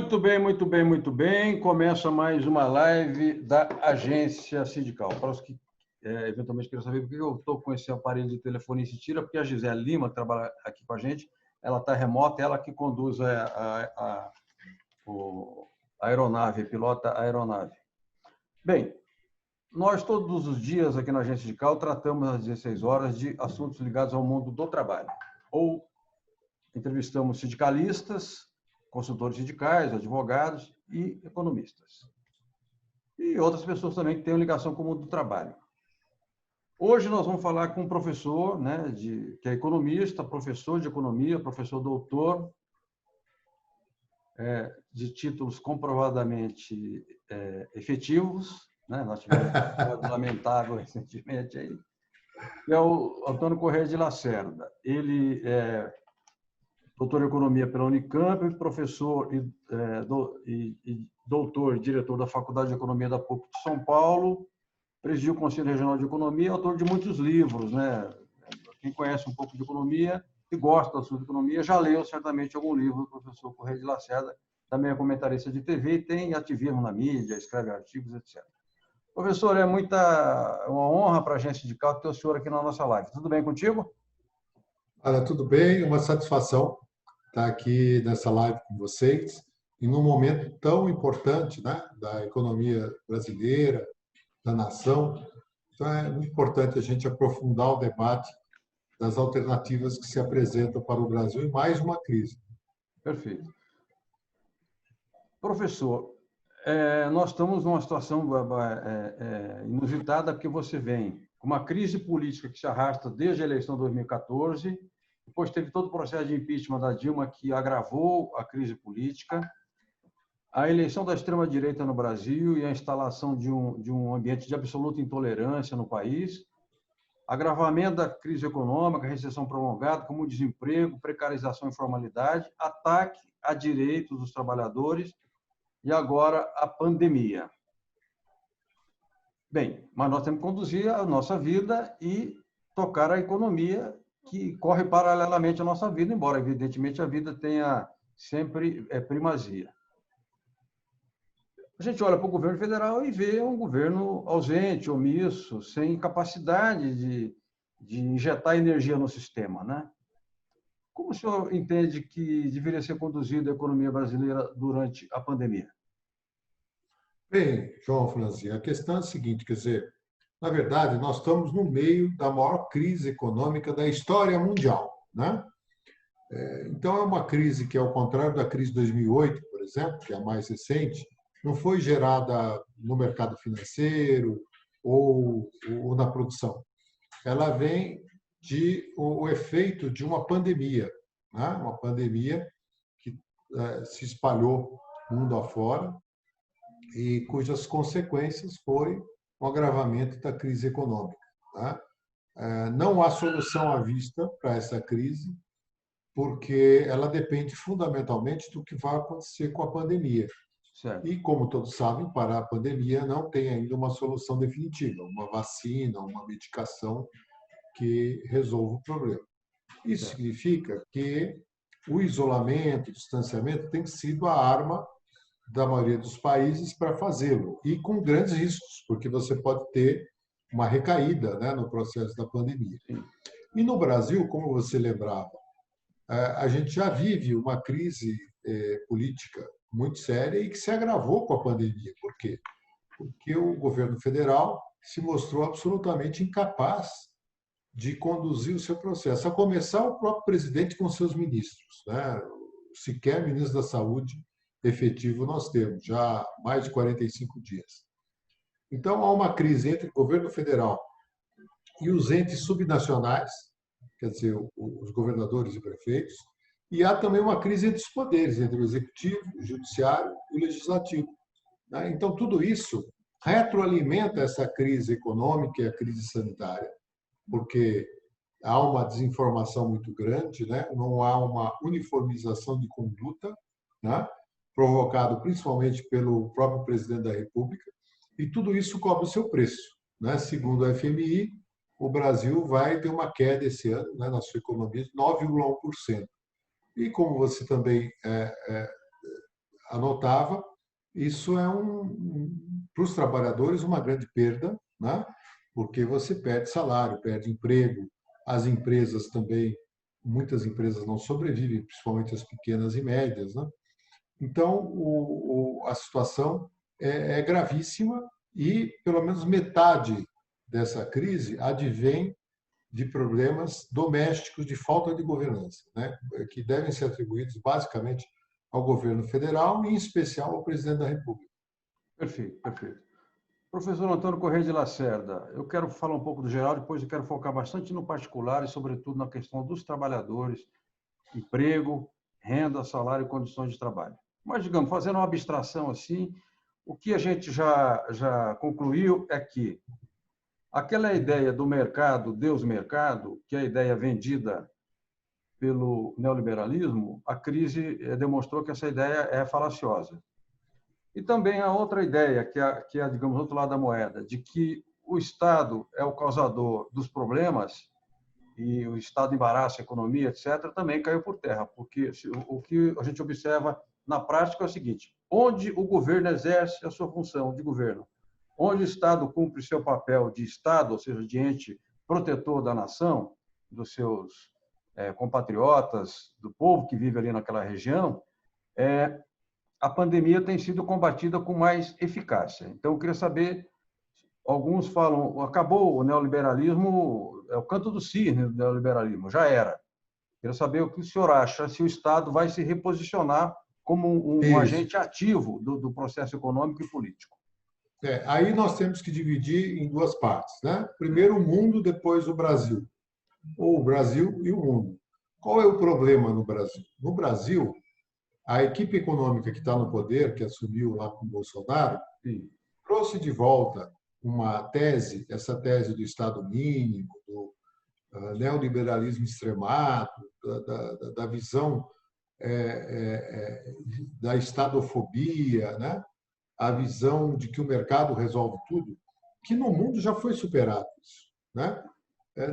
Muito bem, muito bem, muito bem. Começa mais uma live da Agência Sindical. Para os que eventualmente queiram saber por que eu estou com esse aparelho de telefone e se tira, porque a Gisele Lima, que trabalha aqui com a gente, ela está remota, ela que conduz a aeronave, pilota a aeronave. Bem, nós todos os dias aqui na Agência Sindical tratamos às 16 horas de assuntos ligados ao mundo do trabalho. Ou entrevistamos sindicalistas, consultores sindicais, advogados e economistas. E outras pessoas também que têm ligação com o mundo do trabalho. Hoje nós vamos falar com um professor, que é economista, professor de economia, professor doutor, de títulos comprovadamente efetivos. Nós tivemos um episódio lamentável recentemente aí, que é o Antônio Corrêa de Lacerda. Ele é doutor em economia pela Unicamp, professor e doutor e diretor da Faculdade de Economia da PUC de São Paulo, presidiu o Conselho Regional de Economia, autor de muitos livros, Quem conhece um pouco de economia e gosta do assunto de economia, já leu certamente algum livro do professor Corrêa de Lacerda, também é comentarista de TV e tem ativismo na mídia, escreve artigos, etc. Professor, é uma honra para a Agência Sindical ter o senhor aqui na nossa live. Tudo bem contigo? Olha, tudo bem, uma satisfação estar aqui nessa live com vocês e num momento tão importante, da economia brasileira, da nação. Então é muito importante a gente aprofundar o debate das alternativas que se apresentam para o Brasil em mais uma crise. Perfeito. Professor, nós estamos numa situação inusitada porque você vem com uma crise política que se arrasta desde a eleição de 2014, depois teve todo o processo de impeachment da Dilma que agravou a crise política, a eleição da extrema-direita no Brasil e a instalação de um ambiente de absoluta intolerância no país, agravamento da crise econômica, recessão prolongada, como o desemprego, precarização e informalidade, ataque a direitos dos trabalhadores e agora a pandemia. Bem, mas nós temos que conduzir a nossa vida e tocar a economia que corre paralelamente à nossa vida, embora, evidentemente, a vida tenha sempre primazia. A gente olha para o governo federal e vê um governo ausente, omisso, sem capacidade de injetar energia no sistema, Como o senhor entende que deveria ser conduzida a economia brasileira durante a pandemia? Bem, João Franzi, a questão é a seguinte, quer dizer, na verdade, nós estamos no meio da maior crise econômica da história mundial, Então, é uma crise que, ao contrário da crise de 2008, por exemplo, que é a mais recente, não foi gerada no mercado financeiro ou na produção. Ela vem o efeito de uma pandemia, Uma pandemia que se espalhou mundo afora e cujas consequências foi o agravamento da crise econômica. Não há solução à vista para essa crise, porque ela depende fundamentalmente do que vai acontecer com a pandemia. Certo. E, como todos sabem, para a pandemia não tem ainda uma solução definitiva, uma vacina, uma medicação que resolva o problema. Isso Certo. significa que o isolamento, o distanciamento tem sido a arma da maioria dos países para fazê-lo, e com grandes riscos, porque você pode ter uma recaída no processo da pandemia. Sim. E no Brasil, como você lembrava, a gente já vive uma crise política muito séria e que se agravou com a pandemia. Por quê? Porque o governo federal se mostrou absolutamente incapaz de conduzir o seu processo, a começar o próprio presidente com seus ministros. Sequer ministro da Saúde efetivo nós temos, já há mais de 45 dias. Então, há uma crise entre o governo federal e os entes subnacionais, quer dizer, os governadores e prefeitos, e há também uma crise entre os poderes, entre o executivo, o judiciário e o legislativo. Então, tudo isso retroalimenta essa crise econômica e a crise sanitária, porque há uma desinformação muito grande, não há uma uniformização de conduta, provocado principalmente pelo próprio presidente da República, e tudo isso cobra o seu preço. Segundo a FMI, o Brasil vai ter uma queda esse ano, na sua economia, de 9,1%. E como você também anotava, isso é para os trabalhadores uma grande perda, né? Porque você perde salário, perde emprego, as empresas também, muitas empresas não sobrevivem, principalmente as pequenas e médias, né? Então, a situação é gravíssima e pelo menos metade dessa crise advém de problemas domésticos de falta de governança, né? Que devem ser atribuídos basicamente ao governo federal e, em especial, ao presidente da República. Perfeito, perfeito. Professor Antônio Corrêa de Lacerda, eu quero falar um pouco do geral, depois eu quero focar bastante no particular e, sobretudo, na questão dos trabalhadores, emprego, renda, salário e condições de trabalho. Mas, digamos, fazendo uma abstração assim, o que a gente já concluiu é que aquela ideia do mercado, Deus mercado, que é a ideia vendida pelo neoliberalismo, a crise demonstrou que essa ideia é falaciosa. E também a outra ideia, que é, digamos, o outro lado da moeda, de que o Estado é o causador dos problemas e o Estado embaraça a economia, etc., também caiu por terra, porque o que a gente observa na prática é o seguinte: onde o governo exerce a sua função de governo, onde o Estado cumpre seu papel de Estado, ou seja, de ente protetor da nação, dos seus compatriotas, do povo que vive ali naquela região, a pandemia tem sido combatida com mais eficácia. Então, eu queria saber, alguns falam, acabou o neoliberalismo, é o canto do cisne do neoliberalismo, já era. Queria saber o que o senhor acha, se o Estado vai se reposicionar como um Isso. agente ativo do processo econômico e político. Aí nós temos que dividir em duas partes, né? Primeiro o mundo, depois o Brasil. Ou o Brasil e o mundo. Qual é o problema no Brasil? No Brasil, a equipe econômica que está no poder, que assumiu lá com o Bolsonaro, Sim. trouxe de volta uma tese, essa tese do Estado mínimo, do neoliberalismo extremado, da visão da estadofobia, né? A visão de que o mercado resolve tudo, que no mundo já foi superado isso, né?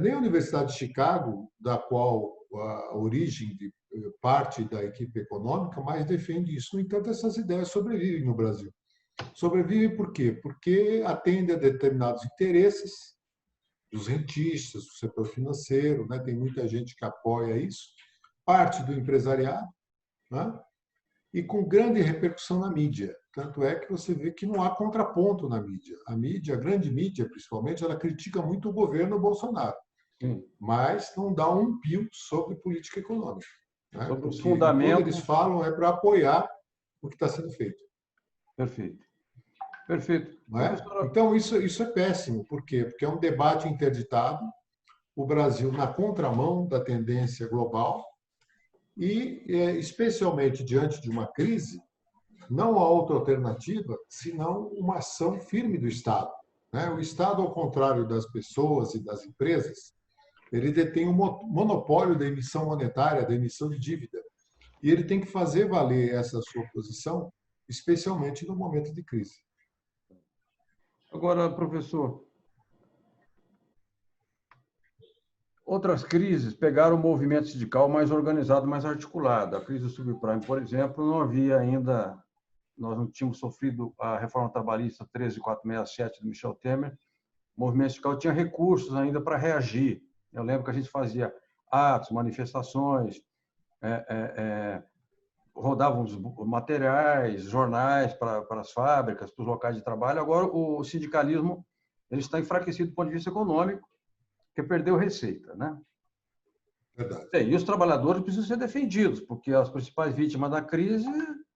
Nem a Universidade de Chicago, da qual a origem de parte da equipe econômica, mais defende isso. No entanto, essas ideias sobrevivem no Brasil. Sobrevivem por quê? Porque atendem a determinados interesses dos rentistas, do setor financeiro, né? Tem muita gente que apoia isso, parte do empresariado, né? E com grande repercussão na mídia. Tanto é que você vê que não há contraponto na mídia. A mídia, a grande mídia, principalmente, ela critica muito o governo Bolsonaro, Sim. mas não dá um pio sobre política econômica, né? Sobre os Porque quando eles fundamentos. falam é para apoiar o que está sendo feito. Perfeito. Perfeito. Não é? Professora, Então, isso é péssimo. Por quê? Porque é um debate interditado, o Brasil na contramão da tendência global e, especialmente diante de uma crise, não há outra alternativa senão uma ação firme do Estado, né? O Estado, ao contrário das pessoas e das empresas, ele detém um monopólio da emissão monetária, da emissão de dívida, e ele tem que fazer valer essa sua posição, especialmente no momento de crise. agora, professor, outras crises pegaram o movimento sindical mais organizado, mais articulado. A crise do subprime, por exemplo, não havia ainda, nós não tínhamos sofrido a reforma trabalhista 13467 do Michel Temer. O movimento sindical tinha recursos ainda para reagir. Eu lembro que a gente fazia atos, manifestações, rodavam os materiais, jornais para as fábricas, para os locais de trabalho. Agora, o sindicalismo ele está enfraquecido do ponto de vista econômico, porque perdeu receita, né? Verdade. E os trabalhadores precisam ser defendidos, porque as principais vítimas da crise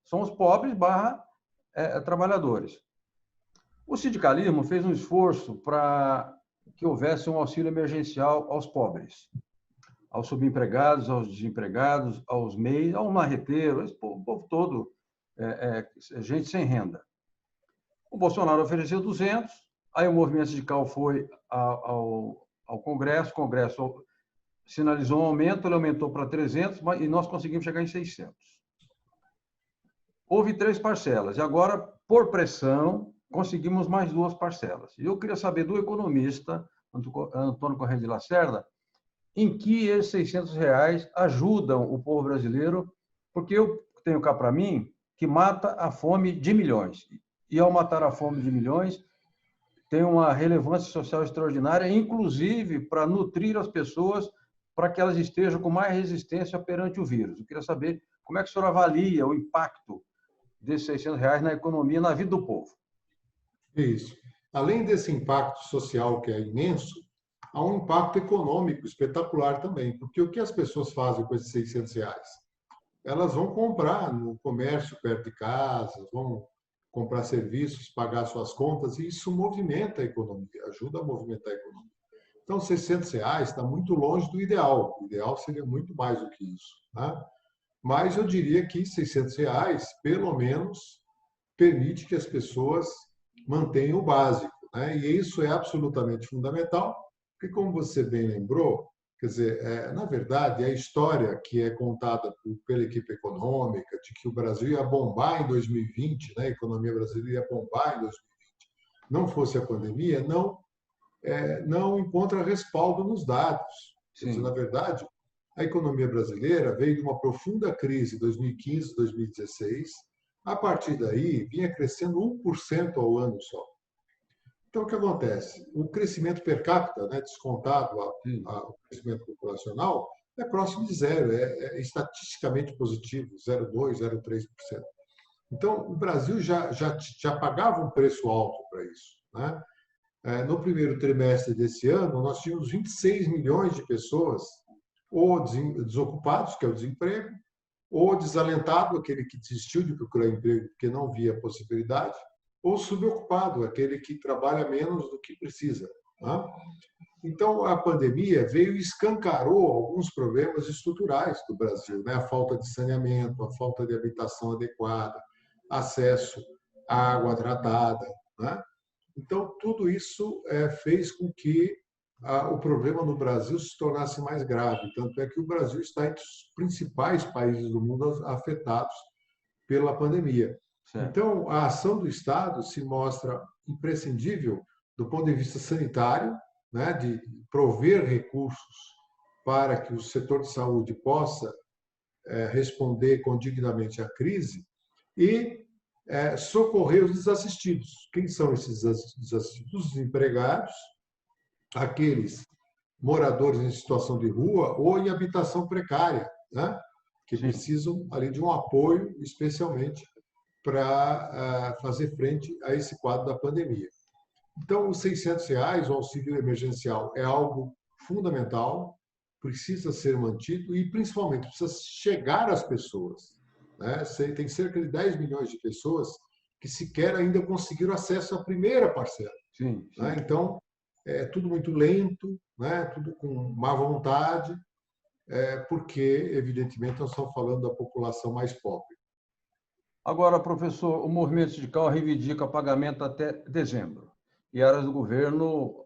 são os pobres / trabalhadores. O sindicalismo fez um esforço para que houvesse um auxílio emergencial aos pobres, aos subempregados, aos desempregados, aos MEIs, aos marreteiros, o povo todo, gente sem renda. O Bolsonaro ofereceu 200, aí o movimento sindical foi ao Congresso, o Congresso sinalizou um aumento, ele aumentou para 300 e nós conseguimos chegar em 600. Houve 3 parcelas e agora, por pressão, conseguimos mais 2 parcelas. E eu queria saber do economista Antônio Corrêa de Lacerda em que esses R$600 ajudam o povo brasileiro, porque eu tenho cá para mim que mata a fome de milhões. E, ao matar a fome de milhões, tem uma relevância social extraordinária, inclusive para nutrir as pessoas para que elas estejam com mais resistência perante o vírus. Eu queria saber como é que o senhor avalia o impacto desses R$ 600 na economia, na vida do povo. Isso. Além desse impacto social que é imenso, há um impacto econômico espetacular também, porque o que as pessoas fazem com esses R$ 600? Elas vão comprar no comércio perto de casa, vão comprar serviços, pagar suas contas, e isso movimenta a economia, ajuda a movimentar a economia. Então, R$ 600 está muito longe do ideal. O ideal seria muito mais do que isso, né? Mas eu diria que R$ 600, pelo menos, permite que as pessoas mantenham o básico, né? E isso é absolutamente fundamental, porque, como você bem lembrou, quer dizer, na verdade, a história que é contada pela equipe econômica de que o Brasil ia bombar em 2020, né? A economia brasileira ia bombar em 2020, não fosse a pandemia, não encontra respaldo nos dados. Quer dizer, na verdade, a economia brasileira veio de uma profunda crise em 2015, 2016. A partir daí, vinha crescendo 1% ao ano só. Então, o que acontece? O crescimento per capita, né, descontado o crescimento populacional, é próximo de zero, é estatisticamente positivo, 0,2%, 0,3%. Então, o Brasil já pagava um preço alto para isso, né? No primeiro trimestre desse ano, nós tínhamos 26 milhões de pessoas ou desocupados, que é o desemprego, ou desalentado, aquele que desistiu de procurar emprego porque não via possibilidade, ou subocupado, aquele que trabalha menos do que precisa, né? Então, a pandemia veio e escancarou alguns problemas estruturais do Brasil, né? A falta de saneamento, a falta de habitação adequada, acesso à água tratada, né? Então, tudo isso fez com que o problema no Brasil se tornasse mais grave. Tanto é que o Brasil está entre os principais países do mundo afetados pela pandemia. Certo. Então, a ação do Estado se mostra imprescindível do ponto de vista sanitário, né, de prover recursos para que o setor de saúde possa responder condignamente à crise e socorrer os desassistidos. Quem são esses desassistidos? Os desempregados, aqueles moradores em situação de rua ou em habitação precária, né? Que precisam ali de um apoio, especialmente para fazer frente a esse quadro da pandemia. Então, os R$ 600, o auxílio emergencial, é algo fundamental, precisa ser mantido e, principalmente, precisa chegar às pessoas, né? Tem cerca de 10 milhões de pessoas que sequer ainda conseguiram acesso à primeira parcela. Sim. Né? Então, é tudo muito lento, né? Tudo com má vontade, porque, evidentemente, nós estamos falando da população mais pobre. Agora, professor, o movimento sindical reivindica pagamento até dezembro. E áreas do governo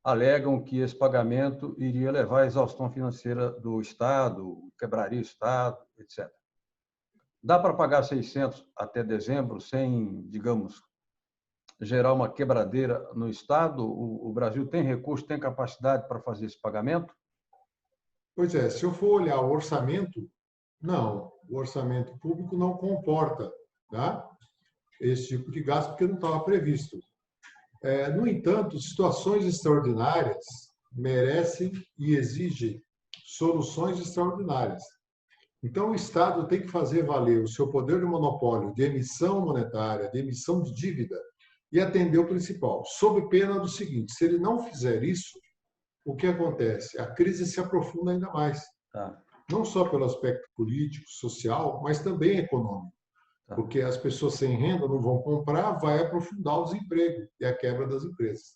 alegam que esse pagamento iria levar à exaustão financeira do Estado, quebraria o Estado, etc. Dá para pagar 600 até dezembro sem, digamos, gerar uma quebradeira no Estado? O Brasil tem recurso, tem capacidade para fazer esse pagamento? Pois é, se eu for olhar o orçamento, não, o orçamento público não comporta, tá, esse tipo de gasto porque não estava previsto. No entanto, situações extraordinárias merecem e exigem soluções extraordinárias. Então, o Estado tem que fazer valer o seu poder de monopólio de emissão monetária, de emissão de dívida, e atender o principal, sob pena do seguinte: se ele não fizer isso, o que acontece? A crise se aprofunda ainda mais. Não só pelo aspecto político, social, mas também econômico. Porque as pessoas sem renda não vão comprar, vai aprofundar o desemprego e a quebra das empresas.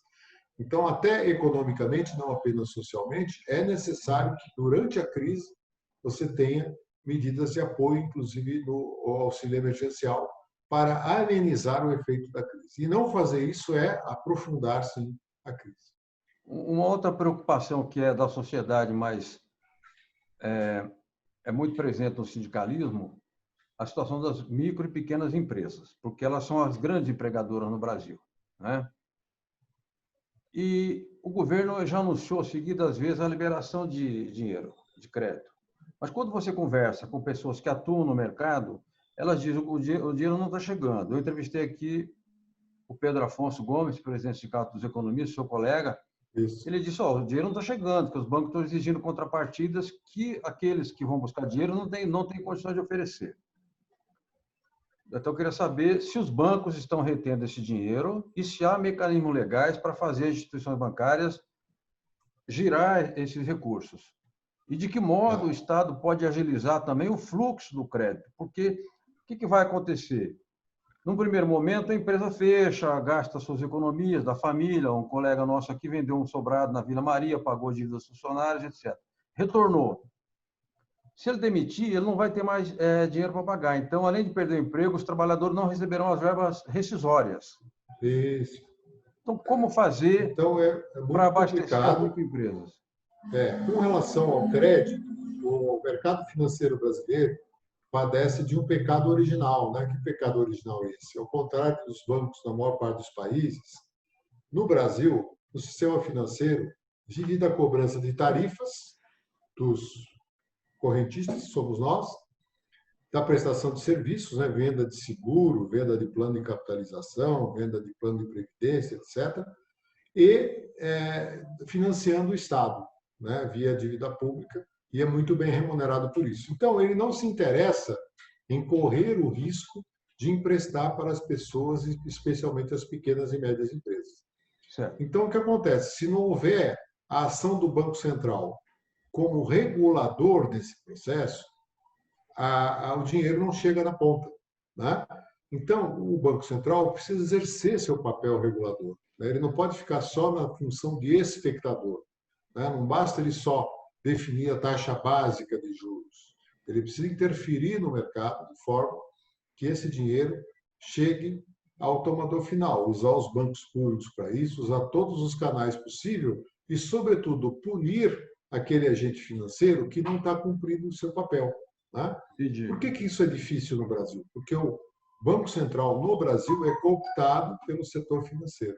Então, até economicamente, não apenas socialmente, é necessário que, durante a crise, você tenha medidas de apoio, inclusive no auxílio emergencial, para amenizar o efeito da crise. E não fazer isso é aprofundar, sim, a crise. Uma outra preocupação que é da sociedade, mas é muito presente no sindicalismo, a situação das micro e pequenas empresas, porque elas são as grandes empregadoras no Brasil, né? E o governo já anunciou seguidas vezes a liberação de dinheiro, de crédito. Mas quando você conversa com pessoas que atuam no mercado, elas dizem que o dinheiro não está chegando. Eu entrevistei aqui o Pedro Afonso Gomes, presidente do Sindicato dos Economistas, seu colega. Isso. Ele disse, o dinheiro não está chegando, que os bancos estão exigindo contrapartidas que aqueles que vão buscar dinheiro não têm condições de oferecer. Então, eu queria saber se os bancos estão retendo esse dinheiro e se há mecanismos legais para fazer as instituições bancárias girar esses recursos. E de que modo o Estado pode agilizar também o fluxo do crédito? Porque o que vai acontecer? Num primeiro momento, a empresa fecha, gasta suas economias da família. Um colega nosso aqui vendeu um sobrado na Vila Maria, pagou dívidas dos funcionários, etc. Retornou. Se ele demitir, ele não vai ter mais dinheiro para pagar. Então, além de perder o emprego, os trabalhadores não receberão as verbas rescisórias. Isso. Então, como fazer para abastecer as microempresas? Com relação ao crédito, o mercado financeiro brasileiro padece de um pecado original. Né? Que pecado original é esse? Ao contrário dos bancos na maior parte dos países, no Brasil, o sistema financeiro divide a cobrança de tarifas dos correntistas, que somos nós, da prestação de serviços, né? Venda de seguro, venda de plano de capitalização, venda de plano de previdência, etc., e financiando o Estado, né? Via dívida pública, e é muito bem remunerado por isso. Então, ele não se interessa em correr o risco de emprestar para as pessoas, especialmente as pequenas e médias empresas. Certo. Então, o que acontece? Se não houver a ação do Banco Central como regulador desse processo, o dinheiro não chega na ponta. Né? Então, o Banco Central precisa exercer seu papel regulador. Né? Ele não pode ficar só na função de espectador. Né? Não basta ele só definir a taxa básica de juros. Ele precisa interferir no mercado de forma que esse dinheiro chegue ao tomador final, usar os bancos públicos para isso, usar todos os canais possíveis e, sobretudo, punir aquele agente financeiro que não está cumprindo o seu papel. Né? Por que isso é difícil no Brasil? Porque o Banco Central no Brasil é cooptado pelo setor financeiro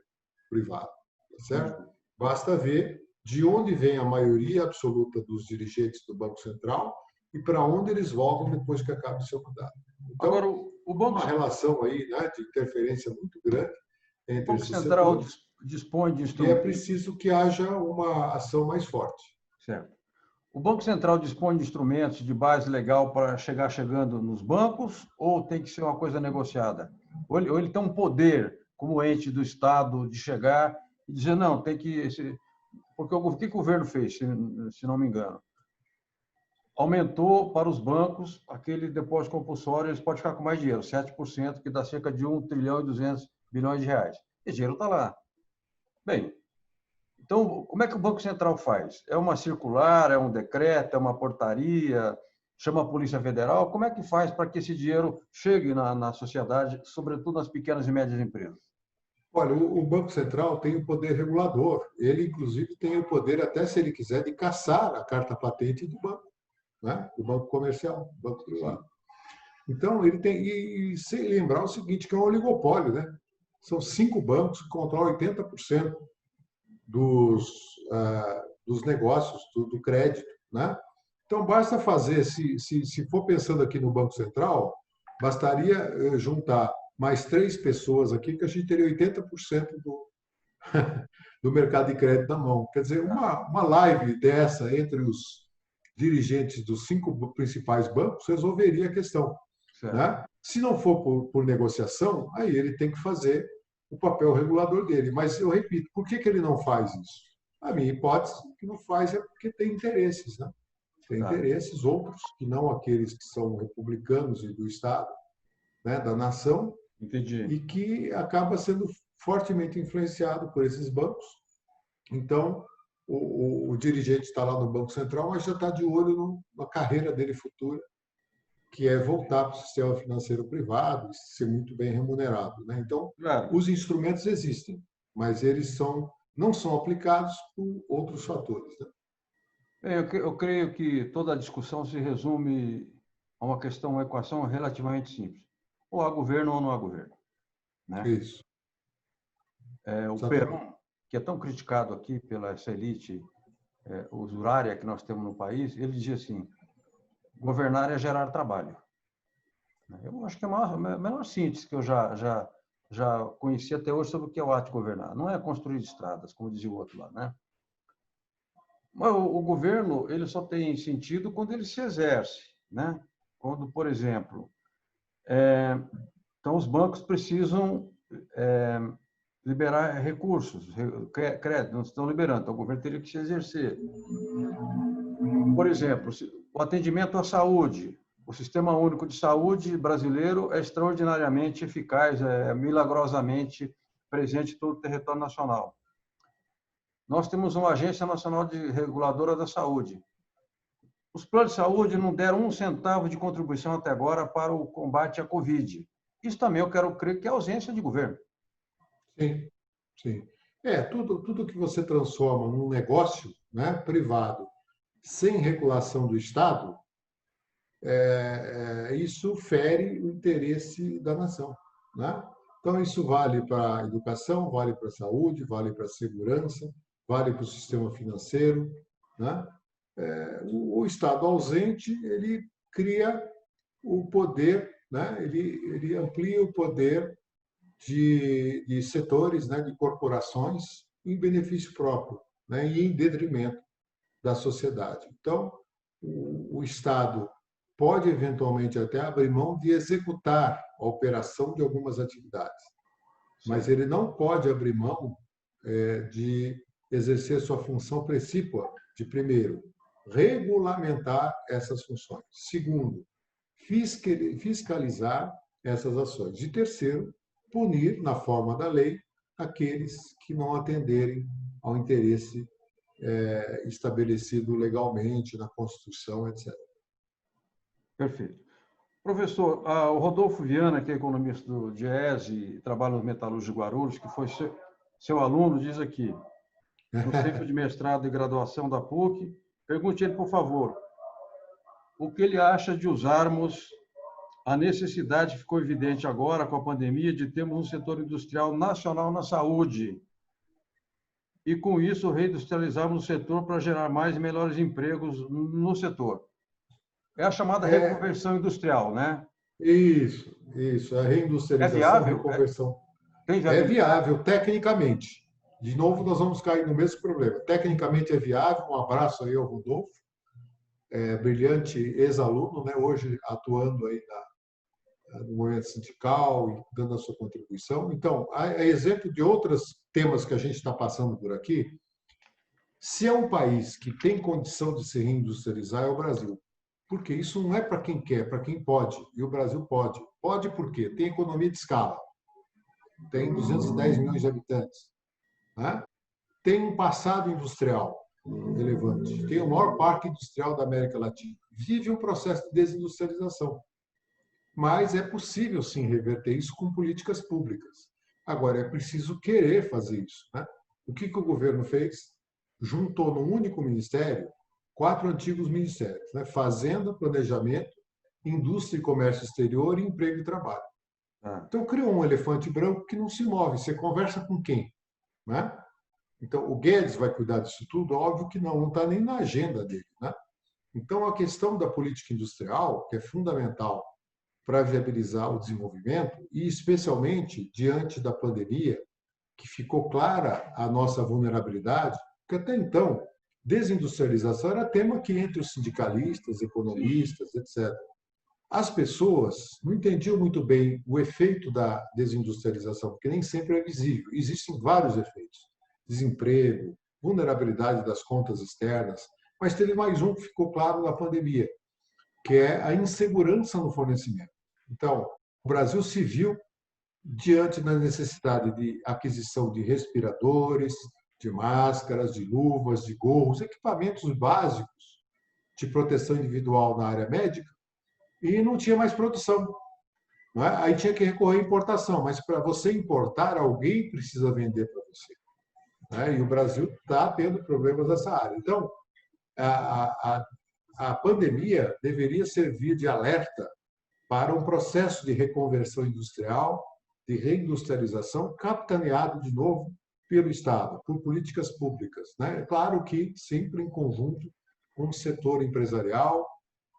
privado. Tá certo? Basta ver de onde vem a maioria absoluta dos dirigentes do Banco Central e para onde eles voltam depois que acaba o seu mandato. Então, agora, o Banco... uma relação aí, né, de interferência muito grande entre esses setores. O Banco Central dispõe de instrumentos... E é preciso que haja uma ação mais forte. Certo. O Banco Central dispõe de instrumentos de base legal para chegando nos bancos ou tem que ser uma coisa negociada? Ou ele tem um poder como ente do Estado de chegar e dizer, não, tem que... Porque o que o governo fez, se não me engano? Aumentou para os bancos aquele depósito compulsório, eles podem ficar com mais dinheiro, 7%, que dá cerca de 1 trilhão e 200 bilhões de reais. Esse dinheiro está lá. Bem, então, como é que o Banco Central faz? É uma circular, é um decreto, é uma portaria, chama a Polícia Federal? Como é que faz para que esse dinheiro chegue na sociedade, sobretudo nas pequenas e médias empresas? Olha, o Banco Central tem o poder regulador. Ele, inclusive, tem o poder, até se ele quiser, de caçar a carta patente do banco, né? Do banco comercial, do banco privado. Então, ele tem... E sem lembrar o seguinte, que é um oligopólio, né? São 5 bancos que controlam 80% dos negócios, do crédito. Né? Então, basta fazer, se for pensando aqui no Banco Central, bastaria juntar mais 3 pessoas aqui, que a gente teria 80% do mercado de crédito na mão. Quer dizer, uma live dessa entre os dirigentes dos 5 principais bancos resolveria a questão. Né? Se não for por negociação, aí ele tem que fazer o papel regulador dele. Mas, eu repito, por que ele não faz isso? A minha hipótese que não faz é porque tem interesses. Né? Tem interesses outros, que não aqueles que são republicanos e do Estado, né, da nação, Entendi. E que acaba sendo fortemente influenciado por esses bancos. Então, o dirigente está lá no Banco Central, mas já está de olho na carreira dele futura, que é voltar para o sistema financeiro privado e ser muito bem remunerado. Né? Então, os instrumentos existem, mas eles não são aplicados por outros fatores. Né? Eu creio que toda a discussão se resume a uma equação relativamente simples. Ou há governo ou não há governo. Né? Isso. O Perón, que é tão criticado aqui pela essa elite usurária que nós temos no país, ele dizia assim, governar é gerar trabalho. Eu acho que é a menor síntese que eu já conheci até hoje sobre o que é o ato de governar. Não é construir estradas, como dizia o outro lá, né? Mas o governo ele só tem sentido quando ele se exerce, né? Quando, por exemplo, então os bancos precisam liberar recursos, crédito, não estão liberando, então o governo teria que se exercer. Por exemplo, o atendimento à saúde. O Sistema Único de Saúde brasileiro é extraordinariamente eficaz, é milagrosamente presente em todo o território nacional. Nós temos uma Agência Nacional de Reguladora da Saúde. Os planos de saúde não deram um centavo de contribuição até agora para o combate à Covid. Isso também eu quero crer que é ausência de governo. Sim, sim. Tudo que você transforma num negócio, né, privado, sem regulação do Estado, isso fere o interesse da nação, né? Então, isso vale para a educação, vale para a saúde, vale para a segurança, vale para o sistema financeiro, né? O Estado ausente, ele cria o poder, né? Ele amplia o poder de setores, né? De corporações em benefício próprio, né? E em detrimento da sociedade. Então, o Estado pode eventualmente até abrir mão de executar a operação de algumas atividades, mas ele não pode abrir mão de exercer sua função precípua de, primeiro, regulamentar essas funções, segundo, fiscalizar essas ações, e terceiro, punir, na forma da lei, aqueles que não atenderem ao interesse estabelecido legalmente na Constituição, etc. Perfeito. Professor, o Rodolfo Viana, que é economista do DIEESE e trabalha no Metalúrgico de Guarulhos, que foi seu aluno, diz aqui, no centro de mestrado e graduação da PUC, pergunte ele, por favor, o que ele acha de usarmos a necessidade que ficou evidente agora com a pandemia de termos um setor industrial nacional na saúde e, com isso, reindustrializarmos o setor para gerar mais e melhores empregos no setor. É a chamada reconversão industrial, né? Isso. A É reindustrialização, viável? reconversão. Tem É viabilidade? viável tecnicamente. De novo, nós vamos cair no mesmo problema. Tecnicamente é viável. Um abraço aí ao Rodolfo, brilhante ex-aluno, né? Hoje atuando aí no movimento sindical e dando a sua contribuição. Então, a exemplo de outros temas que a gente está passando por aqui, se é um país que tem condição de se reindustrializar, é o Brasil. Porque isso não é para quem quer, é para quem pode. E o Brasil pode. Pode por quê? Tem economia de escala. Tem 210 milhões de habitantes. Né? Tem um passado industrial relevante. Tem o maior parque industrial da América Latina. Vive um processo de desindustrialização. Mas é possível, sim, reverter isso com políticas públicas. Agora, é preciso querer fazer isso. Né? O que o governo fez? Juntou num único ministério 4 antigos ministérios, né? Fazenda, Planejamento, Indústria e Comércio Exterior e Emprego e Trabalho. Então, criou um elefante branco que não se move. Você conversa com quem? Né? Então, o Guedes vai cuidar disso tudo? Óbvio que não está nem na agenda dele. Né? Então, a questão da política industrial, que é fundamental para viabilizar o desenvolvimento, e especialmente diante da pandemia, que ficou clara a nossa vulnerabilidade, porque até então, desindustrialização era tema que entre os sindicalistas, economistas, etc. As pessoas não entendiam muito bem o efeito da desindustrialização, porque nem sempre é visível. Existem vários efeitos: desemprego, vulnerabilidade das contas externas, mas teve mais um que ficou claro na pandemia, que é a insegurança no fornecimento. Então, o Brasil se viu diante da necessidade de aquisição de respiradores, de máscaras, de luvas, de gorros, equipamentos básicos de proteção individual na área médica, e não tinha mais produção. Não é? Aí tinha que recorrer à importação, mas para você importar, alguém precisa vender para você. Né? E o Brasil está tendo problemas nessa área. Então, a pandemia deveria servir de alerta para um processo de reconversão industrial, de reindustrialização, capitaneado de novo pelo Estado, por políticas públicas. Né? Claro que sempre em conjunto com o setor empresarial,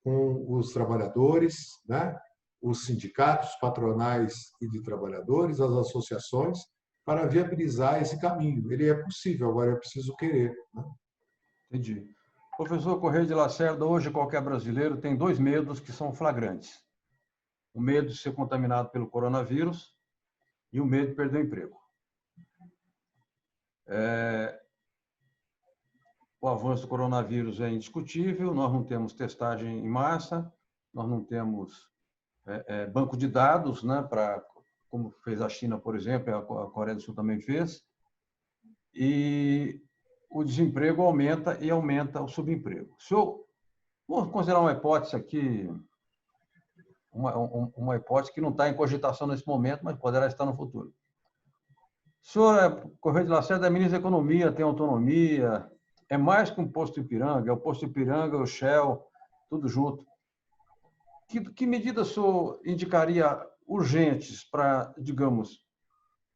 com os trabalhadores, né? os sindicatos, patronais e de trabalhadores, as associações, para viabilizar esse caminho. Ele é possível, agora é preciso querer, né? Entendi. Professor Correia de Lacerda, hoje qualquer brasileiro tem dois medos que são flagrantes. O medo de ser contaminado pelo coronavírus e o medo de perder o emprego. O avanço do coronavírus é indiscutível, nós não temos testagem em massa, nós não temos banco de dados, né, como fez a China, por exemplo, a Coreia do Sul também fez, e o desemprego aumenta e aumenta o subemprego. Se eu vou considerar uma hipótese aqui, uma hipótese que não está em cogitação nesse momento, mas poderá estar no futuro. O senhor Correia de Lacerda é ministro da Economia, tem autonomia, é mais que um posto Ipiranga, é o posto Ipiranga, o Shell, tudo junto. Que medidas o senhor indicaria urgentes para, digamos,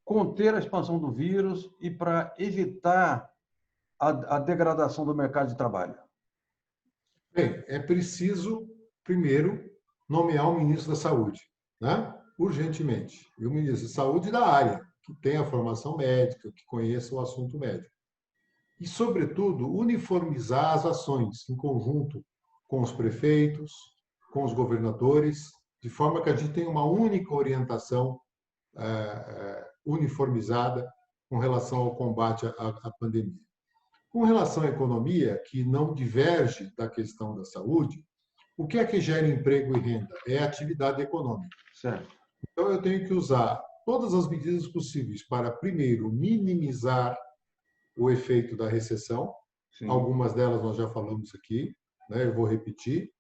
conter a expansão do vírus e para evitar a degradação do mercado de trabalho? Bem, é preciso, primeiro, nomear um ministro da Saúde, né? Urgentemente. E o ministro da Saúde da área, que tem a formação médica, que conheça o assunto médico. E, sobretudo, uniformizar as ações em conjunto com os prefeitos, com os governadores, de forma que a gente tenha uma única orientação uniformizada com relação ao combate à pandemia. Com relação à economia, que não diverge da questão da saúde, o que é que gera emprego e renda? É a atividade econômica. Certo. Então, eu tenho que usar todas as medidas possíveis para, primeiro, minimizar o efeito da recessão. Sim. Algumas delas nós já falamos aqui, né? Eu vou repetir,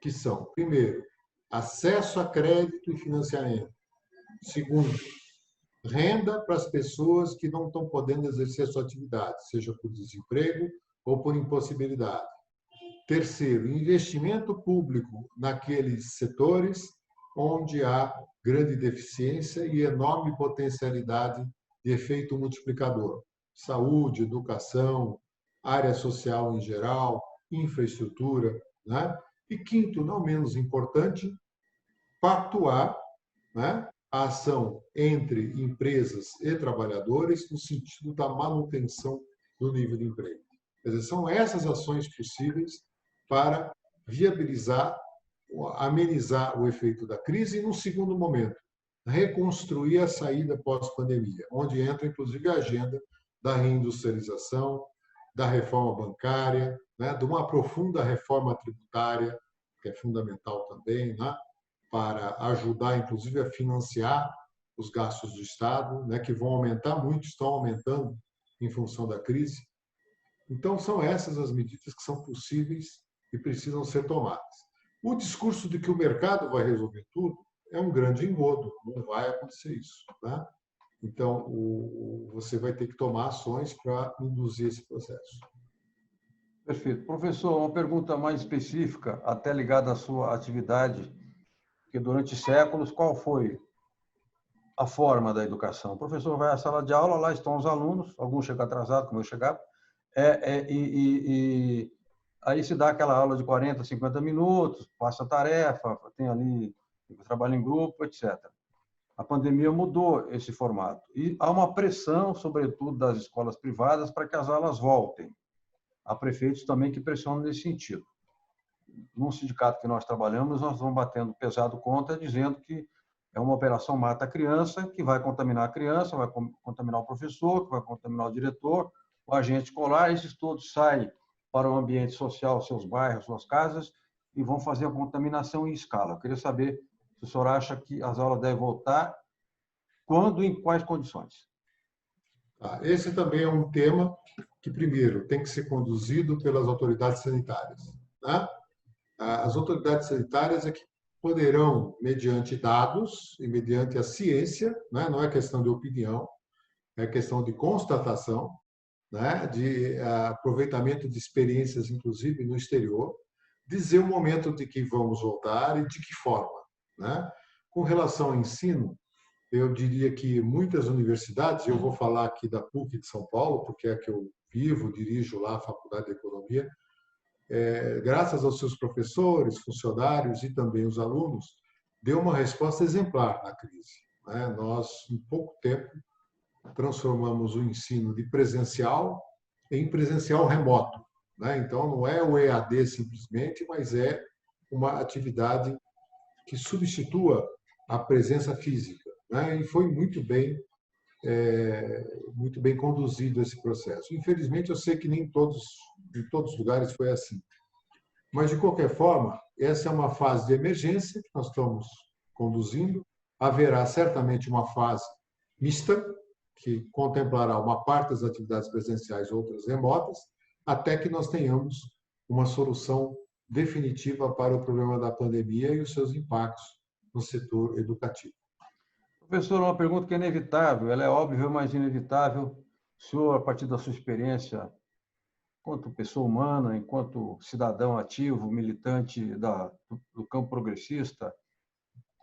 que são, primeiro, acesso a crédito e financiamento. Segundo, renda para as pessoas que não estão podendo exercer sua atividade, seja por desemprego ou por impossibilidade. Terceiro, investimento público naqueles setores onde há grande deficiência e enorme potencialidade de efeito multiplicador. Saúde, educação, área social em geral, infraestrutura, né? E quinto, não menos importante, pactuar, né, a ação entre empresas e trabalhadores no sentido da manutenção do nível de emprego. Quer dizer, são essas ações possíveis para viabilizar, amenizar o efeito da crise e, no segundo momento, reconstruir a saída pós-pandemia, onde entra, inclusive, a agenda da reindustrialização, da reforma bancária, né, de uma profunda reforma tributária, que é fundamental também, né, para ajudar, inclusive, a financiar os gastos do Estado, né, que vão aumentar muito, estão aumentando em função da crise. Então, são essas as medidas que são possíveis e precisam ser tomadas. O discurso de que o mercado vai resolver tudo é um grande engodo, não vai acontecer isso, né? Então, você vai ter que tomar ações para induzir esse processo. Perfeito. Professor, uma pergunta mais específica, até ligada à sua atividade, que durante séculos, qual foi a forma da educação? O professor vai à sala de aula, lá estão os alunos, alguns chegam atrasados, como eu chegava, e aí se dá aquela aula de 40, 50 minutos, passa a tarefa, tem ali trabalho em grupo, etc. A pandemia mudou esse formato. E há uma pressão, sobretudo, das escolas privadas para que as aulas voltem. Há prefeitos também que pressionam nesse sentido. Num sindicato que nós trabalhamos, nós vamos batendo pesado contra, dizendo que é uma operação mata a criança, que vai contaminar a criança, vai contaminar o professor, que vai contaminar o diretor, o agente escolar. Esses todos saem para o ambiente social, seus bairros, suas casas, e vão fazer a contaminação em escala. Eu queria saber se o senhor acha que as aulas devem voltar, quando e em quais condições. Esse também é um tema que, primeiro, tem que ser conduzido pelas autoridades sanitárias, né? As autoridades sanitárias é que poderão, mediante dados e mediante a ciência, né? Não é questão de opinião, é questão de constatação, né? De aproveitamento de experiências, inclusive no exterior, dizer o momento de que vamos voltar e de que forma, né? Com relação ao ensino, eu diria que muitas universidades, eu vou falar aqui da PUC de São Paulo, porque é que eu vivo, dirijo lá a Faculdade de Economia, graças aos seus professores, funcionários e também os alunos, deu uma resposta exemplar à crise, né? Nós, em pouco tempo, transformamos o ensino de presencial em presencial remoto, né? Então, não é o EAD simplesmente, mas é uma atividade que substitua a presença física, né? E foi muito bem conduzido esse processo. Infelizmente, eu sei que nem em todos os lugares foi assim. Mas, de qualquer forma, essa é uma fase de emergência que nós estamos conduzindo. Haverá certamente uma fase mista, que contemplará uma parte das atividades presenciais, outras remotas, até que nós tenhamos uma solução definitiva para o problema da pandemia e os seus impactos no setor educativo. Professor, uma pergunta que é inevitável, ela é óbvia, mas inevitável. O senhor, a partir da sua experiência, enquanto pessoa humana, enquanto cidadão ativo, militante do campo progressista,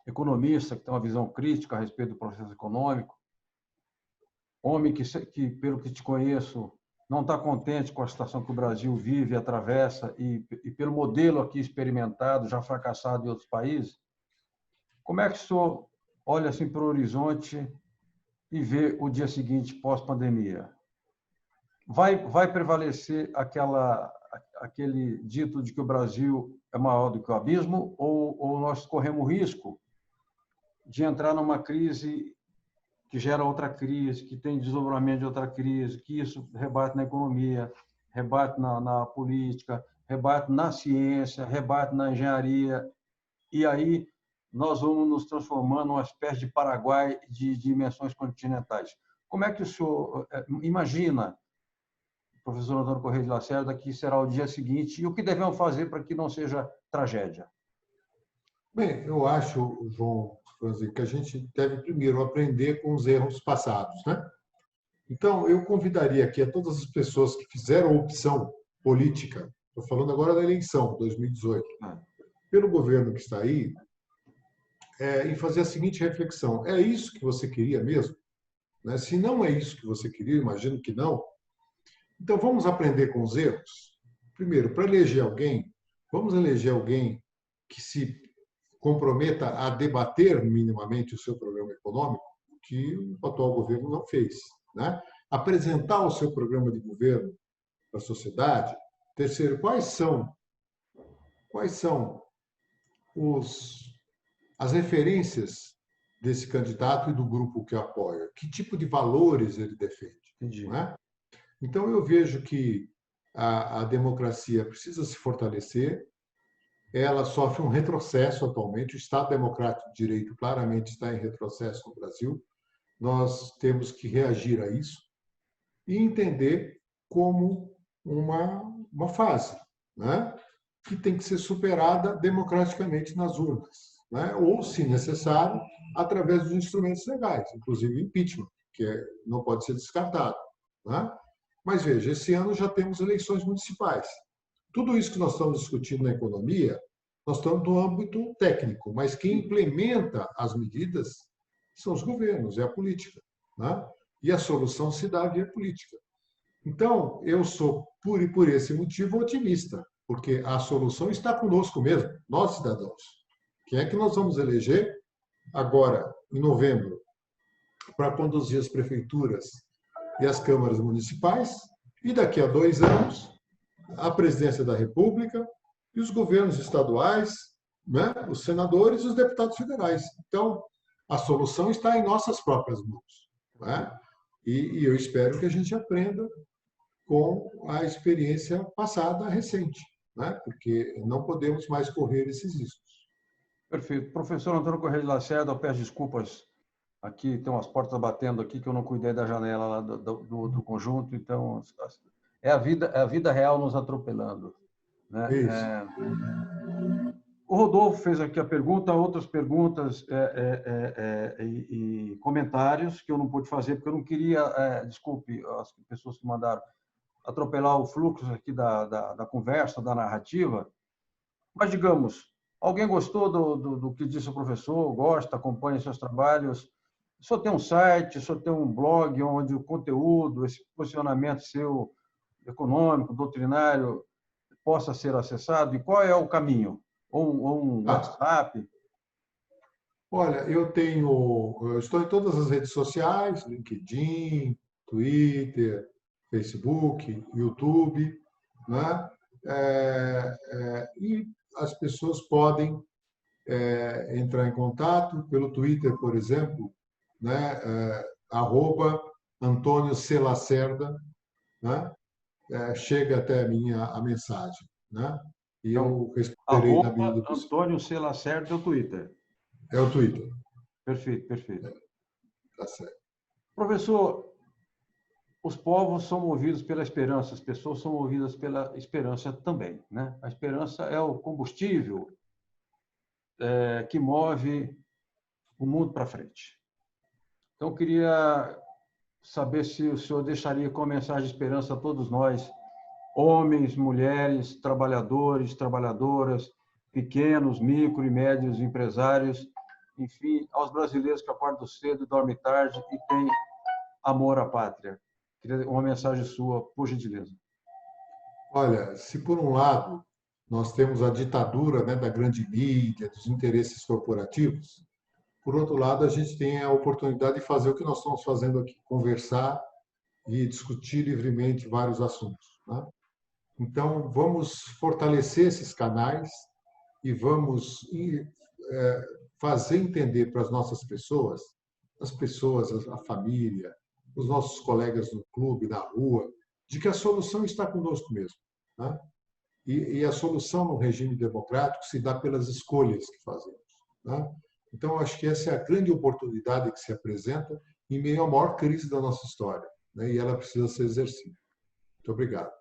economista, que tem uma visão crítica a respeito do processo econômico, homem que pelo que te conheço, não está contente com a situação que o Brasil vive, atravessa, e pelo modelo aqui experimentado, já fracassado em outros países, como é que o senhor olha assim para o horizonte e vê o dia seguinte pós-pandemia? Vai prevalecer aquele dito de que o Brasil é maior do que o abismo, ou nós corremos risco de entrar numa crise que gera outra crise, que tem desdobramento de outra crise, que isso rebate na economia, rebate na política, rebate na ciência, rebate na engenharia, e aí nós vamos nos transformando numa espécie de Paraguai de dimensões continentais. Como é que o senhor imagina, professor Antônio Correia de Lacerda, que será o dia seguinte e o que devemos fazer para que não seja tragédia? Bem, eu acho, João, que a gente deve primeiro aprender com os erros passados, né? Então, eu convidaria aqui a todas as pessoas que fizeram opção política, estou falando agora da eleição 2018, pelo governo que está aí, em fazer a seguinte reflexão: é isso que você queria mesmo? Né? Se não é isso que você queria, imagino que não. Então, vamos aprender com os erros. Primeiro, para eleger alguém, vamos eleger alguém que se comprometa a debater minimamente o seu programa econômico, que o atual governo não fez, né? Apresentar o seu programa de governo para a sociedade. Terceiro, quais são as referências desse candidato e do grupo que apoia? Que tipo de valores ele defende? Entendi. Né? Então, eu vejo que a democracia precisa se fortalecer. Ela sofre um retrocesso atualmente. O Estado Democrático de Direito claramente está em retrocesso no Brasil. Nós temos que reagir a isso e entender como uma fase, né? Que tem que ser superada democraticamente nas urnas, né? Ou, se necessário, através dos instrumentos legais, inclusive o impeachment, que não pode ser descartado, né? Mas veja, esse ano já temos eleições municipais. Tudo isso que nós estamos discutindo na economia, nós estamos no âmbito técnico, mas quem implementa as medidas são os governos, é a política, né? E a solução se dá via política. Então, eu sou, por esse motivo, otimista, porque a solução está conosco mesmo, nós cidadãos. Quem é que nós vamos eleger agora, em novembro, para conduzir as prefeituras e as câmaras municipais, e daqui a 2 anos, a presidência da República e os governos estaduais, né, os senadores e os deputados federais. Então, a solução está em nossas próprias mãos, né? E eu espero que a gente aprenda com a experiência passada, recente, né? Porque não podemos mais correr esses riscos. Perfeito. Professor Antônio Correia de Lacerda, eu peço desculpas. Aqui tem umas portas batendo aqui que eu não cuidei da janela lá do outro conjunto, então é a vida real nos atropelando, né? Isso. O Rodolfo fez aqui a pergunta, outras perguntas e comentários que eu não pude fazer porque eu não queria, desculpe as pessoas que mandaram, atropelar o fluxo aqui da conversa, da narrativa, mas digamos, alguém gostou do que disse o professor, gosta, acompanha seus trabalhos, o senhor tem um site, o senhor tem um blog onde o conteúdo, esse posicionamento seu econômico, doutrinário, possa ser acessado? E qual é o caminho? Ou um WhatsApp? Olha, eu estou em todas as redes sociais, LinkedIn, Twitter, Facebook, YouTube, né? E as pessoas podem entrar em contato pelo Twitter, por exemplo, né? Arroba Antônio C. Lacerda, né? Chega até a mensagem, né? E Então, eu responderei na medida arroba do possível. Antônio C. Lacerda, é o Twitter. É o Twitter, Perfeito, perfeito. tá certo. Professor, os povos são movidos pela esperança, as pessoas são movidas pela esperança também, né? A esperança é o combustível que move o mundo para frente. Então, eu queria saber se o senhor deixaria com uma mensagem de esperança a todos nós, homens, mulheres, trabalhadores, trabalhadoras, pequenos, micro e médios empresários, enfim, aos brasileiros que acordam cedo, dormem tarde e têm amor à pátria. Queria uma mensagem sua, por gentileza. Olha, se por um lado nós temos a ditadura, né, da grande mídia, dos interesses corporativos, por outro lado a gente tem a oportunidade de fazer o que nós estamos fazendo aqui, conversar e discutir livremente vários assuntos, né? Então vamos fortalecer esses canais e vamos fazer entender para as nossas pessoas, as pessoas, a família, os nossos colegas no clube, na rua, de que a solução está conosco mesmo, né? E a solução no regime democrático se dá pelas escolhas que fazemos, né? Então, acho que essa é a grande oportunidade que se apresenta em meio à maior crise da nossa história, né? E ela precisa ser exercida. Muito obrigado.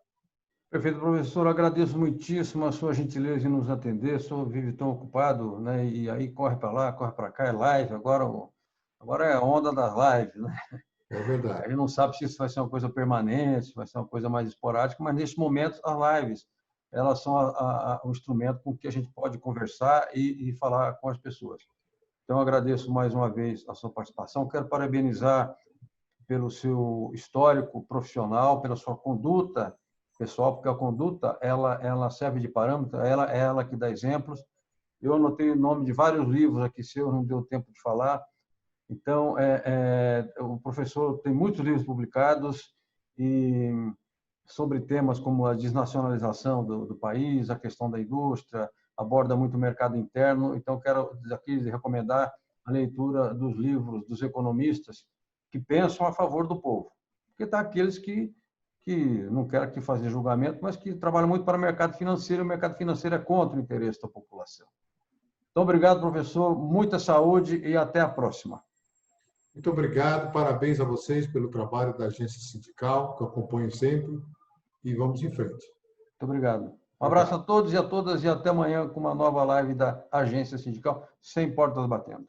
Perfeito, professor. Agradeço muitíssimo a sua gentileza em nos atender. O senhor vive tão ocupado, né? E aí corre para lá, corre para cá, é live. Agora é a onda das lives, né? É A verdade. gente não sabe se isso vai ser uma coisa permanente, se vai ser uma coisa mais esporádica, mas neste momento as lives elas são um instrumento com que a gente pode conversar e falar com as pessoas. Então, agradeço mais uma vez a sua participação. Quero parabenizar pelo seu histórico profissional, pela sua conduta pessoal, porque a conduta ela serve de parâmetro, ela que dá exemplos. Eu anotei o nome de vários livros aqui seus, não deu tempo de falar. Então, o professor tem muitos livros publicados e sobre temas como a desnacionalização do país, a questão da indústria, aborda muito o mercado interno. Então, quero aqui recomendar a leitura dos livros dos economistas que pensam a favor do povo. Porque está aqueles que não quero aqui fazer julgamento, mas que trabalham muito para o mercado financeiro, e o mercado financeiro é contra o interesse da população. Então, obrigado, professor, muita saúde e até a próxima. Muito obrigado, parabéns a vocês pelo trabalho da agência sindical, que eu acompanho sempre, e vamos em frente. Muito obrigado. Um abraço a Obrigado. todos e a todas e até amanhã com uma nova live da Agência Sindical, Sem Portas Batendo.